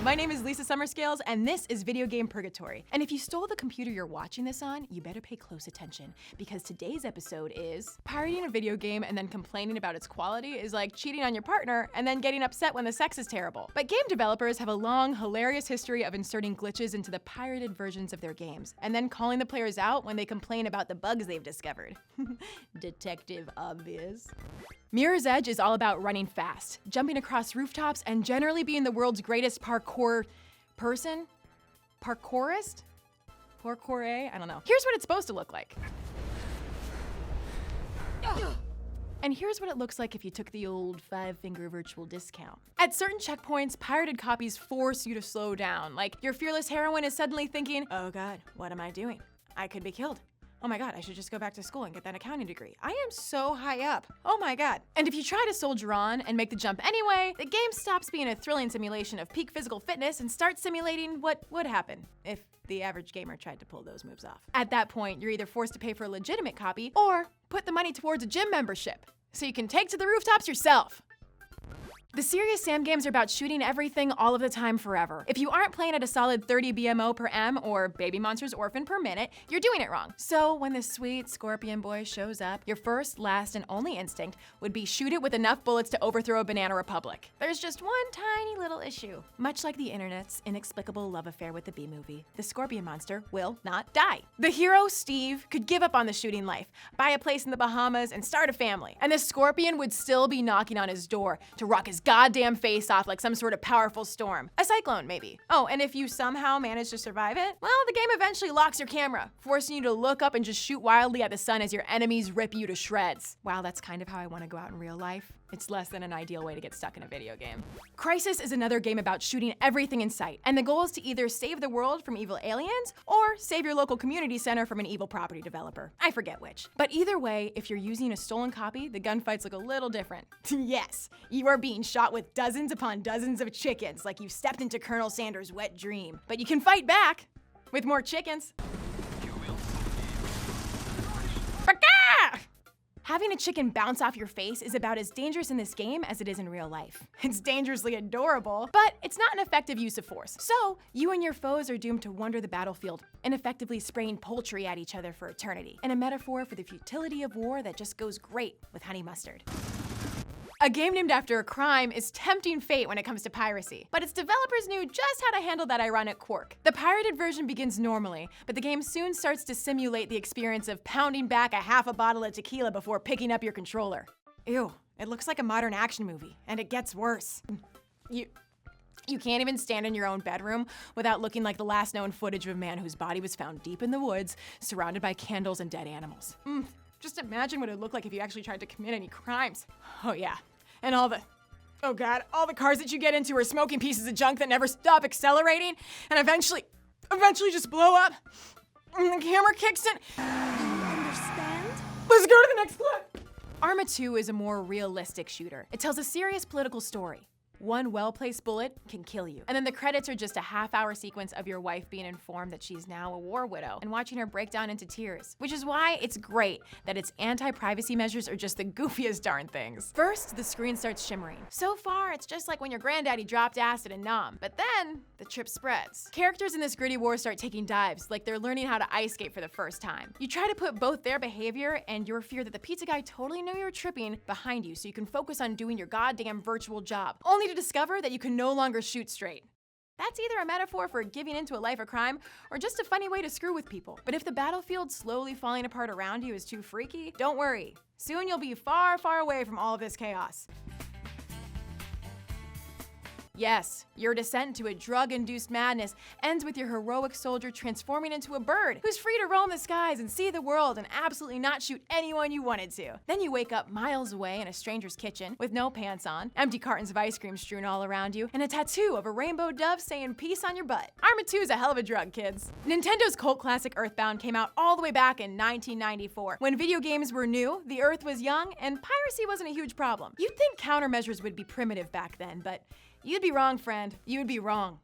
My name is Lisa Summerscales, and this is Video Game Purgatory. And if you stole the computer you're watching this on, you better pay close attention, because today's episode is pirating a video game and then complaining about its quality is like cheating on your partner and then getting upset when the sex is terrible. But game developers have a long, hilarious history of inserting glitches into the pirated versions of their games, and then calling the players out when they complain about the bugs they've discovered. Detective Obvious. Mirror's Edge is all about running fast, jumping across rooftops, and generally being the world's greatest parkour person? Parkourist? Parkour-A? I don't know. Here's what it's supposed to look like. And here's what it looks like if you took the old 5-finger virtual discount. At certain checkpoints, pirated copies force you to slow down. Like, your fearless heroine is suddenly thinking, oh god, what am I doing? I could be killed. Oh my god, I should just go back to school and get that accounting degree. I am so high up. Oh my god. And if you try to soldier on and make the jump anyway, the game stops being a thrilling simulation of peak physical fitness and starts simulating what would happen if the average gamer tried to pull those moves off. At that point, you're either forced to pay for a legitimate copy or put the money towards a gym membership so you can take to the rooftops yourself. The Serious Sam games are about shooting everything all of the time forever. If you aren't playing at a solid 30 BMO per M or Baby Monsters Orphan per minute, you're doing it wrong. So when the sweet scorpion boy shows up, your first, last, and only instinct would be shoot it with enough bullets to overthrow a banana republic. There's just one tiny little issue. Much like the internet's inexplicable love affair with the B-movie, the scorpion monster will not die. The hero, Steve, could give up on the shooting life, buy a place in the Bahamas, and start a family. And the scorpion would still be knocking on his door to rock his goddamn face off like some sort of powerful storm. A cyclone, maybe. Oh, and if you somehow manage to survive it, well, the game eventually locks your camera, forcing you to look up and just shoot wildly at the sun as your enemies rip you to shreds. Wow, that's kind of how I want to go out in real life. It's less than an ideal way to get stuck in a video game. Crysis is another game about shooting everything in sight, and the goal is to either save the world from evil aliens or save your local community center from an evil property developer. I forget which. But either way, if you're using a stolen copy, the gunfights look a little different. Yes, you are being shot with dozens upon dozens of chickens like you stepped into Colonel Sanders' wet dream. But you can fight back with more chickens. Having a chicken bounce off your face is about as dangerous in this game as it is in real life. It's dangerously adorable, but it's not an effective use of force. So, you and your foes are doomed to wander the battlefield, ineffectively spraying poultry at each other for eternity, and a metaphor for the futility of war that just goes great with honey mustard. A game named after a crime is tempting fate when it comes to piracy, but its developers knew just how to handle that ironic quirk. The pirated version begins normally, but the game soon starts to simulate the experience of pounding back a half a bottle of tequila before picking up your controller. Ew, it looks like a modern action movie, and it gets worse. You can't even stand in your own bedroom without looking like the last known footage of a man whose body was found deep in the woods, surrounded by candles and dead animals. Just imagine what it would look like if you actually tried to commit any crimes. Oh yeah, and all the cars that you get into are smoking pieces of junk that never stop accelerating and eventually just blow up. And the camera kicks in. Do you understand? Let's go to the next clip. Arma 2 is a more realistic shooter. It tells a serious political story. One well-placed bullet can kill you. And then the credits are just a half-hour sequence of your wife being informed that she's now a war widow and watching her break down into tears. Which is why it's great that its anti-privacy measures are just the goofiest darn things. First, the screen starts shimmering. So far, it's just like when your granddaddy dropped acid in Nam. But then, the trip spreads. Characters in this gritty war start taking dives, like they're learning how to ice skate for the first time. You try to put both their behavior and your fear that the pizza guy totally knew you were tripping behind you so you can focus on doing your goddamn virtual job. Only to discover that you can no longer shoot straight. That's either a metaphor for giving into a life of crime or just a funny way to screw with people. But if the battlefield slowly falling apart around you is too freaky, don't worry. Soon you'll be far, far away from all of this chaos. Yes, your descent into a drug-induced madness ends with your heroic soldier transforming into a bird who's free to roam the skies and see the world and absolutely not shoot anyone you wanted to. Then you wake up miles away in a stranger's kitchen with no pants on, empty cartons of ice cream strewn all around you, and a tattoo of a rainbow dove saying peace on your butt. Arma 2 is a hell of a drug, kids. Nintendo's cult classic Earthbound came out all the way back in 1994. When video games were new, the Earth was young, and piracy wasn't a huge problem. You'd think countermeasures would be primitive back then, but you'd be wrong, friend. You'd be wrong.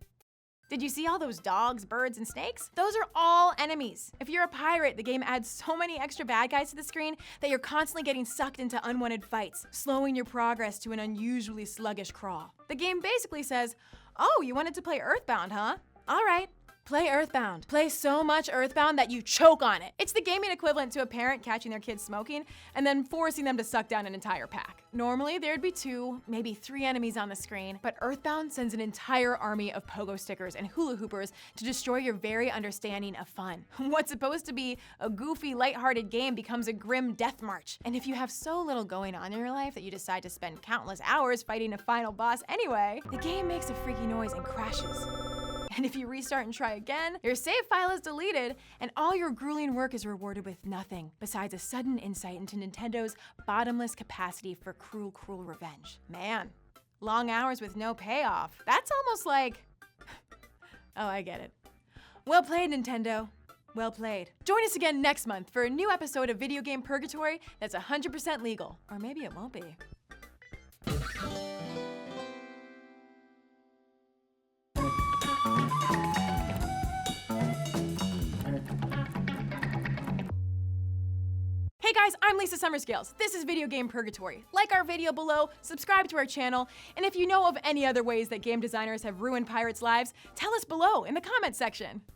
Did you see all those dogs, birds, and snakes? Those are all enemies. If you're a pirate, the game adds so many extra bad guys to the screen that you're constantly getting sucked into unwanted fights, slowing your progress to an unusually sluggish crawl. The game basically says, Oh, you wanted to play Earthbound, huh? All right. Play Earthbound. Play so much Earthbound that you choke on it. It's the gaming equivalent to a parent catching their kids smoking and then forcing them to suck down an entire pack. Normally, there'd be 2, maybe 3 enemies on the screen, but Earthbound sends an entire army of pogo stickers and hula hoopers to destroy your very understanding of fun. What's supposed to be a goofy, lighthearted game becomes a grim death march. And if you have so little going on in your life that you decide to spend countless hours fighting a final boss anyway, the game makes a freaky noise and crashes. And if you restart and try again, your save file is deleted, and all your grueling work is rewarded with nothing besides a sudden insight into Nintendo's bottomless capacity for cruel, cruel revenge. Man, long hours with no payoff. That's almost like... Oh, I get it. Well played, Nintendo. Well played. Join us again next month for a new episode of Video Game Purgatory that's 100% legal. Or maybe it won't be. Hey guys, I'm Lisa Summerscales. This is Video Game Purgatory. Like our video below, subscribe to our channel, and if you know of any other ways that game designers have ruined pirates' lives, tell us below in the comments section.